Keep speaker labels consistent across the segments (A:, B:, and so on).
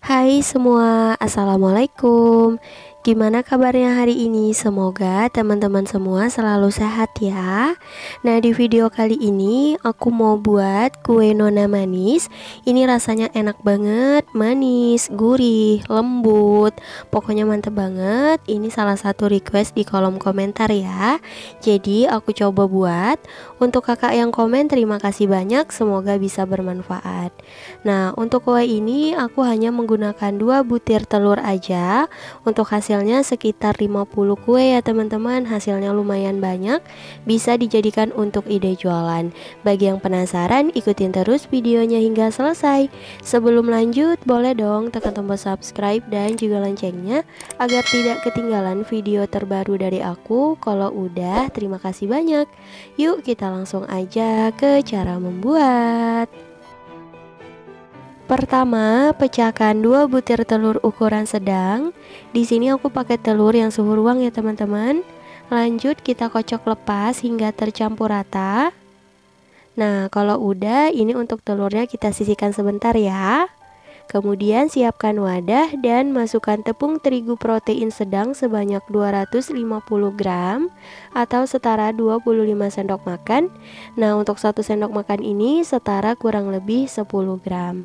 A: Hai semua, Assalamualaikum. Gimana kabarnya hari ini? Semoga teman-teman semua selalu sehat ya. Nah, di video kali ini aku mau buat kue nona manis. Ini rasanya enak banget, manis, gurih, lembut. Pokoknya mantep banget. Ini salah satu request di kolom komentar ya. Jadi aku coba buat. Untuk kakak yang komen, terima kasih banyak. Semoga bisa bermanfaat. Nah, untuk kue ini aku hanya menggunakan 2 butir telur aja. Untuk hasilnya sekitar 50 kue ya teman-teman. Hasilnya lumayan banyak, bisa dijadikan untuk ide jualan. Bagi yang penasaran, ikutin terus videonya hingga selesai. Sebelum lanjut, boleh dong tekan tombol subscribe dan juga loncengnya agar tidak ketinggalan video terbaru dari aku. Kalau udah, terima kasih banyak. Yuk kita langsung aja ke cara membuat. Pertama, pecahkan 2 butir telur ukuran sedang. Di sini aku pakai telur yang suhu ruang ya teman-teman. Lanjut kita kocok lepas hingga tercampur rata. Nah, kalau udah, ini untuk telurnya kita sisihkan sebentar ya. Kemudian siapkan wadah dan masukkan tepung terigu protein sedang sebanyak 250 gram atau setara 25 sendok makan. Nah, untuk 1 sendok makan ini setara kurang lebih 10 gram.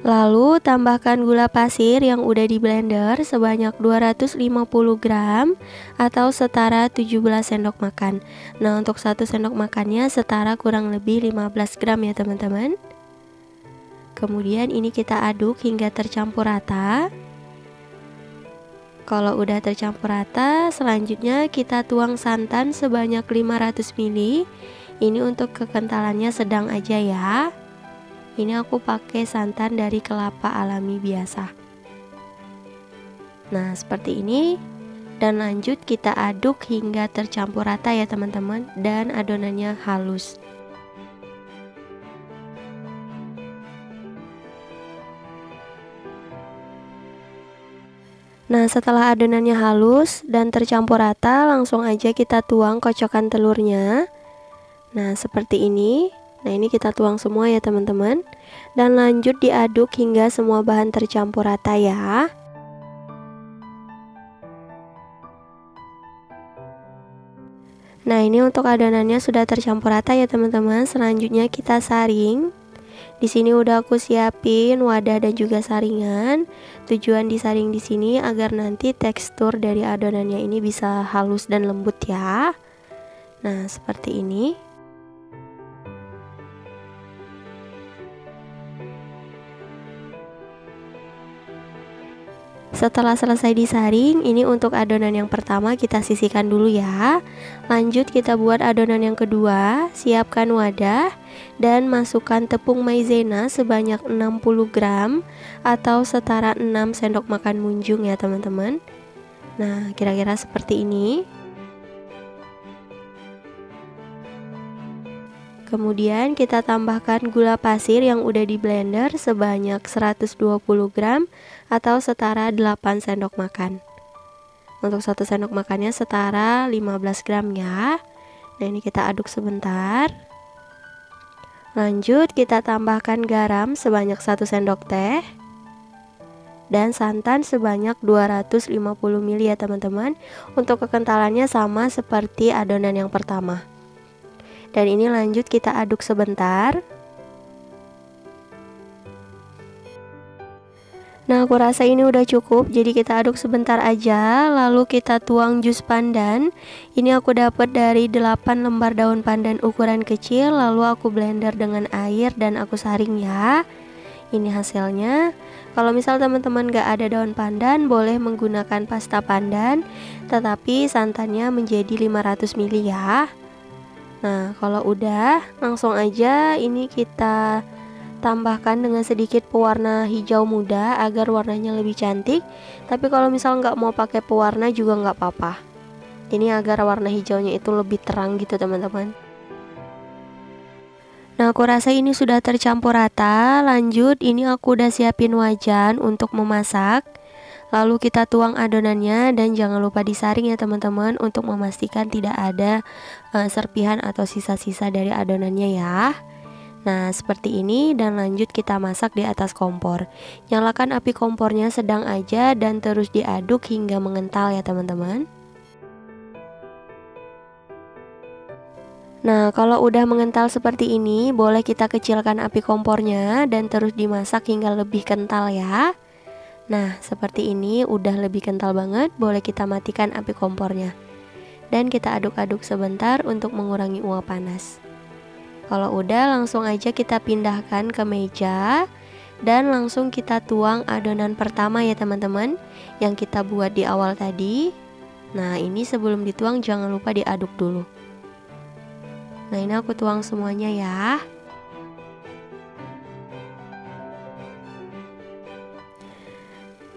A: Lalu tambahkan gula pasir yang udah di blender sebanyak 250 gram atau setara 17 sendok makan. Nah, untuk 1 sendok makannya setara kurang lebih 15 gram ya teman-teman. Kemudian ini kita aduk hingga tercampur rata. Kalau udah tercampur rata, selanjutnya kita tuang santan sebanyak 500 ml. Ini untuk kekentalannya sedang aja ya. Ini aku pakai santan dari kelapa alami biasa. Nah, seperti ini. Dan lanjut kita aduk hingga tercampur rata ya teman-teman, dan adonannya halus. Nah, setelah adonannya halus dan tercampur rata, langsung aja kita tuang kocokan telurnya. Nah, seperti ini. Nah, ini kita tuang semua ya teman-teman. Dan lanjut diaduk hingga semua bahan tercampur rata ya. Nah, ini untuk adonannya sudah tercampur rata ya teman-teman. Selanjutnya kita saring. Di sini udah aku siapin wadah dan juga saringan. Tujuan disaring di sini agar nanti tekstur dari adonannya ini bisa halus dan lembut ya. Nah, seperti ini. Setelah selesai disaring, ini untuk adonan yang pertama kita sisihkan dulu ya. Lanjut kita buat adonan yang kedua. Siapkan wadah dan masukkan tepung maizena sebanyak 60 gram atau setara 6 sendok makan munjung ya teman-teman. Nah, kira-kira seperti ini. Kemudian kita tambahkan gula pasir yang udah di blender sebanyak 120 gram atau setara 8 sendok makan. Untuk 1 sendok makannya setara 15 gram ya. Nah, ini kita aduk sebentar. Lanjut kita tambahkan garam sebanyak 1 sendok teh. Dan santan sebanyak 250 ml ya teman-teman. Untuk kekentalannya sama seperti adonan yang pertama. Dan ini lanjut kita aduk sebentar. Nah, aku rasa ini udah cukup, jadi kita aduk sebentar aja. Lalu kita tuang jus pandan. Ini aku dapat dari 8 lembar daun pandan ukuran kecil. Lalu aku blender dengan air dan aku saring ya. Ini hasilnya. Kalau misal teman-teman gak ada daun pandan, boleh menggunakan pasta pandan, tetapi santannya menjadi 500 ml ya. Nah, kalau udah, langsung aja ini kita tambahkan dengan sedikit pewarna hijau muda agar warnanya lebih cantik. Tapi kalau misal nggak mau pakai pewarna juga nggak apa-apa. Ini agar warna hijaunya itu lebih terang gitu teman-teman. Nah, aku rasa ini sudah tercampur rata. Lanjut, ini aku udah siapin wajan untuk memasak. Lalu kita tuang adonannya dan jangan lupa disaring ya teman-teman untuk memastikan tidak ada serpihan atau sisa-sisa dari adonannya ya. Nah, seperti ini dan lanjut kita masak di atas kompor. Nyalakan api kompornya sedang aja dan terus diaduk hingga mengental ya teman-teman. Nah, kalau udah mengental seperti ini, boleh kita kecilkan api kompornya dan terus dimasak hingga lebih kental ya. Nah, seperti ini udah lebih kental banget, boleh kita matikan api kompornya. Dan kita aduk-aduk sebentar untuk mengurangi uap panas. Kalau udah, langsung aja kita pindahkan ke meja dan langsung kita tuang adonan pertama ya teman-teman, yang kita buat di awal tadi. Nah, ini sebelum dituang jangan lupa diaduk dulu. Nah, ini aku tuang semuanya ya.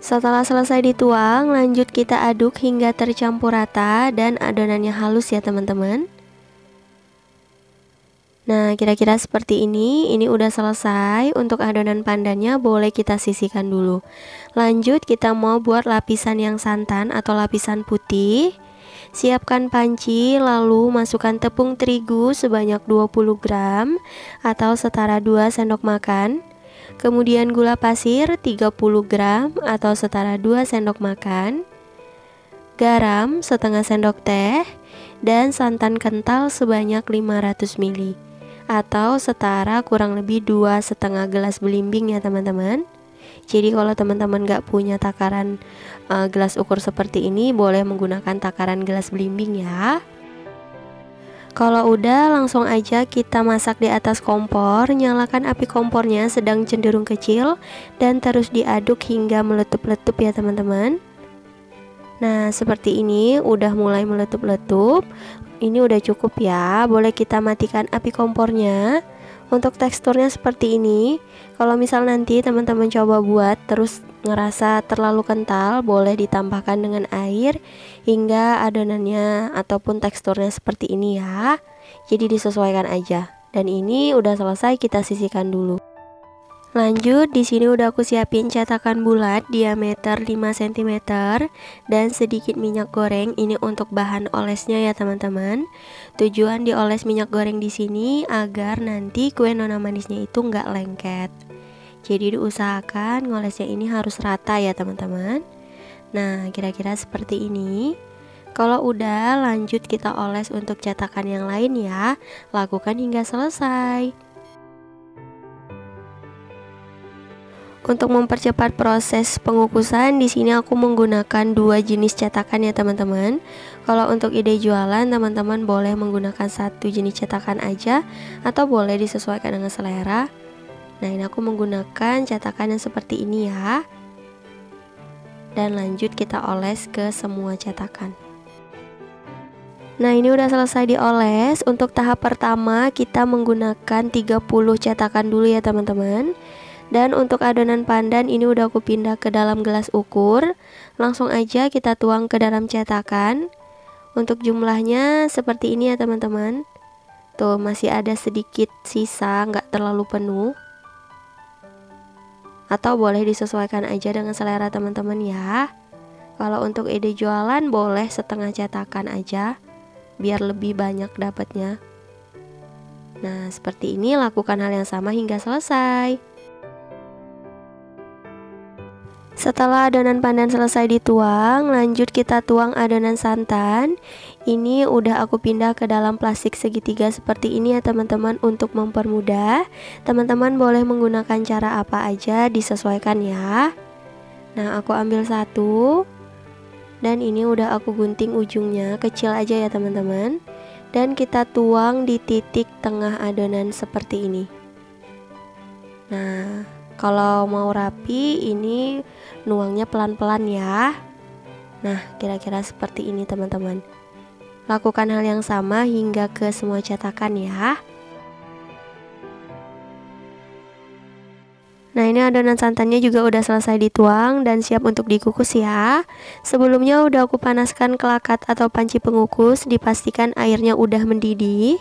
A: Setelah selesai dituang, lanjut kita aduk hingga tercampur rata dan adonannya halus ya teman-teman. Nah, kira-kira seperti ini udah selesai. Untuk adonan pandannya boleh kita sisihkan dulu. Lanjut kita mau buat lapisan yang santan atau lapisan putih. Siapkan panci, lalu masukkan tepung terigu sebanyak 20 gram atau setara 2 sendok makan. Kemudian gula pasir 30 gram atau setara 2 sendok makan. Garam setengah sendok teh dan santan kental sebanyak 500 ml atau setara kurang lebih 2,5 gelas belimbing ya teman-teman. Jadi kalau teman-teman gak punya takaran gelas ukur seperti ini, boleh menggunakan takaran gelas belimbing ya. Kalau udah, langsung aja kita masak di atas kompor. Nyalakan api kompornya sedang cenderung kecil dan terus diaduk hingga meletup-letup ya teman-teman. Nah, seperti ini udah mulai meletup-letup. Ini udah cukup ya. Boleh kita matikan api kompornya. Untuk teksturnya seperti ini. Kalau misal nanti teman-teman coba buat terus ngerasa terlalu kental, boleh ditambahkan dengan air hingga adonannya ataupun teksturnya seperti ini ya. Jadi disesuaikan aja. Dan ini udah selesai, kita sisihkan dulu. Lanjut, di sini udah aku siapin cetakan bulat diameter 5 cm dan sedikit minyak goreng. Ini untuk bahan olesnya ya teman-teman. Tujuan dioles minyak goreng di sini agar nanti kue nona manisnya itu nggak lengket. Jadi diusahakan ngolesnya ini harus rata ya teman-teman. Nah, kira-kira seperti ini. Kalau udah, lanjut kita oles untuk cetakan yang lain ya. Lakukan hingga selesai. Untuk mempercepat proses pengukusan, di sini aku menggunakan 2 jenis cetakan ya teman-teman. Kalau untuk ide jualan, teman-teman boleh menggunakan 1 jenis cetakan aja atau boleh disesuaikan dengan selera. Nah, ini aku menggunakan cetakan yang seperti ini ya. Dan lanjut kita oles ke semua cetakan. Nah, ini udah selesai dioles. Untuk tahap pertama kita menggunakan 30 cetakan dulu ya teman-teman. Dan untuk adonan pandan ini udah aku pindah ke dalam gelas ukur. Langsung aja kita tuang ke dalam cetakan. Untuk jumlahnya seperti ini ya teman-teman. Tuh, masih ada sedikit sisa, nggak terlalu penuh. Atau boleh disesuaikan aja dengan selera teman-teman ya. Kalau untuk ide jualan boleh setengah cetakan aja, biar lebih banyak dapatnya. Nah, seperti ini, lakukan hal yang sama hingga selesai. Setelah adonan pandan selesai dituang, lanjut kita tuang adonan santan. Ini udah aku pindah ke dalam plastik segitiga seperti ini ya teman-teman untuk mempermudah. Teman-teman boleh menggunakan cara apa aja, disesuaikan ya. Nah, aku ambil 1. Dan ini udah aku gunting ujungnya, kecil aja ya teman-teman. Dan kita tuang di titik tengah adonan seperti ini. Nah, kalau mau rapi, ini nuangnya pelan-pelan ya. Nah, kira-kira seperti ini teman-teman. Lakukan hal yang sama hingga ke semua cetakan ya. Nah, ini adonan santannya juga udah selesai dituang dan siap untuk dikukus ya. Sebelumnya udah aku panaskan kelakat atau panci pengukus, dipastikan airnya udah mendidih.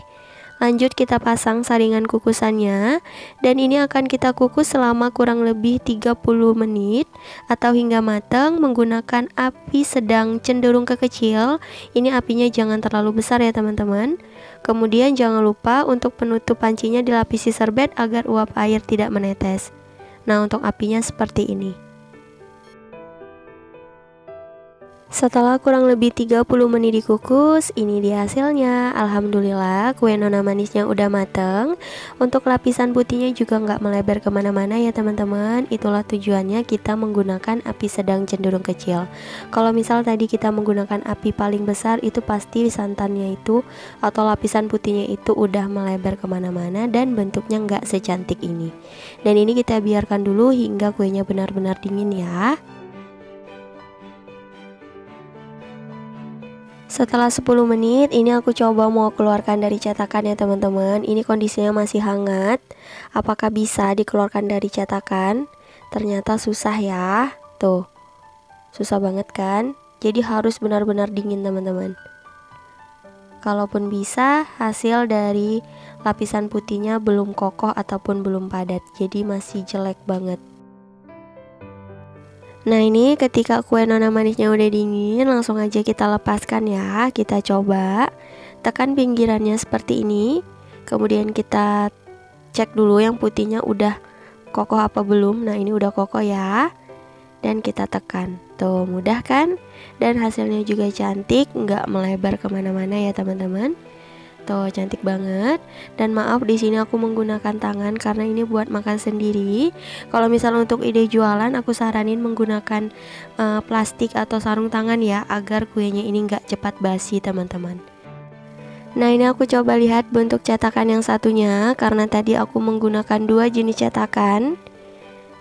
A: Lanjut kita pasang saringan kukusannya. Dan ini akan kita kukus selama kurang lebih 30 menit atau hingga matang menggunakan api sedang cenderung ke kecil. Ini apinya jangan terlalu besar ya teman-teman. Kemudian jangan lupa untuk penutup pancinya dilapisi serbet agar uap air tidak menetes. Nah, untuk apinya seperti ini. Setelah kurang lebih 30 menit dikukus, ini dia hasilnya. Alhamdulillah kue nona manisnya udah mateng. Untuk lapisan putihnya juga nggak melebar kemana-mana ya teman-teman. Itulah tujuannya kita menggunakan api sedang cenderung kecil. Kalau misal tadi kita menggunakan api paling besar, itu pasti santannya itu atau lapisan putihnya itu udah melebar kemana-mana dan bentuknya nggak secantik ini. Dan ini kita biarkan dulu hingga kuenya benar-benar dingin ya. Setelah 10 menit, ini aku coba mau keluarkan dari cetakan ya teman-teman. Ini kondisinya masih hangat. Apakah bisa dikeluarkan dari cetakan? Ternyata susah ya. Tuh, susah banget kan? Jadi harus benar-benar dingin teman-teman. Kalaupun bisa, hasil dari lapisan putihnya belum kokoh ataupun belum padat. Jadi masih jelek banget. Nah, ini ketika kue nona manisnya udah dingin, langsung aja kita lepaskan ya. Kita coba tekan pinggirannya seperti ini. Kemudian kita cek dulu yang putihnya udah kokoh apa belum. Nah, ini udah kokoh ya. Dan kita tekan. Tuh, mudah kan? Dan hasilnya juga cantik, nggak melebar kemana-mana ya teman-teman. Tuh, cantik banget. Dan maaf di sini aku menggunakan tangan karena ini buat makan sendiri. Kalau misal untuk ide jualan, aku saranin menggunakan plastik atau sarung tangan ya, agar kuenya ini nggak cepat basi teman-teman. Nah, ini aku coba lihat bentuk cetakan yang satunya karena tadi aku menggunakan 2 jenis cetakan.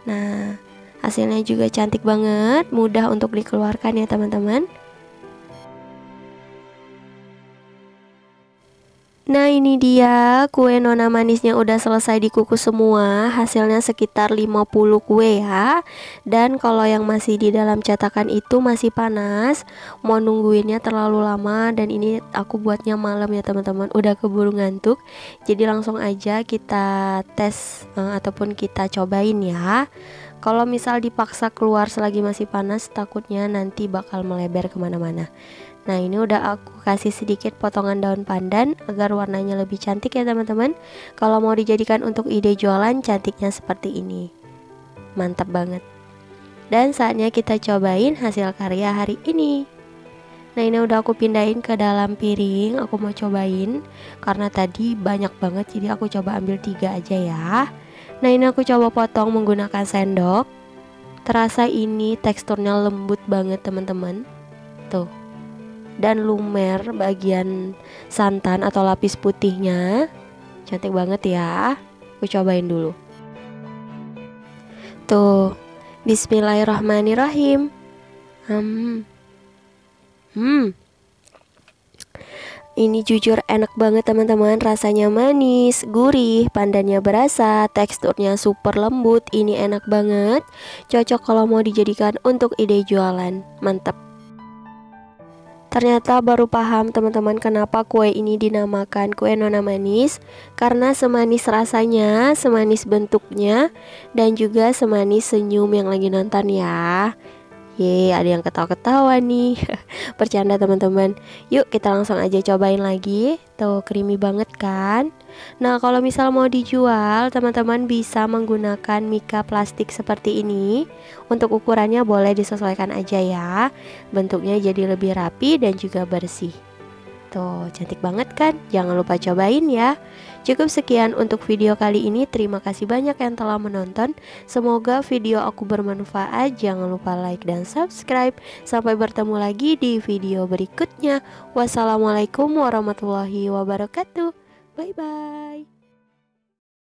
A: Nah, hasilnya juga cantik banget, mudah untuk dikeluarkan ya teman-teman. Nah, ini dia kue nona manisnya udah selesai dikukus semua. Hasilnya sekitar 50 kue ya. Dan kalau yang masih di dalam cetakan itu masih panas, mau nungguinnya terlalu lama. Dan ini aku buatnya malam ya teman-teman, udah keburu ngantuk. Jadi langsung aja kita tes ataupun kita cobain ya. Kalau misal dipaksa keluar selagi masih panas, takutnya nanti bakal melebar kemana-mana. Nah, ini udah aku kasih sedikit potongan daun pandan agar warnanya lebih cantik ya teman-teman. Kalau mau dijadikan untuk ide jualan, cantiknya seperti ini. Mantap banget. Dan saatnya kita cobain hasil karya hari ini. Nah, ini udah aku pindahin ke dalam piring. Aku mau cobain karena tadi banyak banget, jadi aku coba ambil 3 aja ya. Nah, ini aku coba potong menggunakan sendok. Terasa ini teksturnya lembut banget teman-teman. Tuh. Dan lumer bagian santan atau lapis putihnya. Cantik banget ya. Aku cobain dulu. Tuh. Bismillahirrahmanirrahim. Ini jujur enak banget teman-teman. Rasanya manis, gurih, pandannya berasa, teksturnya super lembut. Ini enak banget. Cocok kalau mau dijadikan untuk ide jualan. Mantap. Ternyata baru paham teman-teman kenapa kue ini dinamakan kue nona manis. Karena semanis rasanya, semanis bentuknya, dan juga semanis senyum yang lagi nonton ya. Ye, ada yang ketawa-ketawa nih. Bercanda teman-teman. Yuk kita langsung aja cobain lagi. Tuh, creamy banget kan? Nah, kalau misal mau dijual, teman-teman bisa menggunakan mika plastik seperti ini. Untuk ukurannya boleh disesuaikan aja ya. Bentuknya jadi lebih rapi dan juga bersih. Tuh, cantik banget kan? Jangan lupa cobain ya. Cukup sekian untuk video kali ini. Terima kasih banyak yang telah menonton. Semoga video aku bermanfaat. Jangan lupa like dan subscribe. Sampai bertemu lagi di video berikutnya. Wassalamualaikum warahmatullahi wabarakatuh. Bye bye.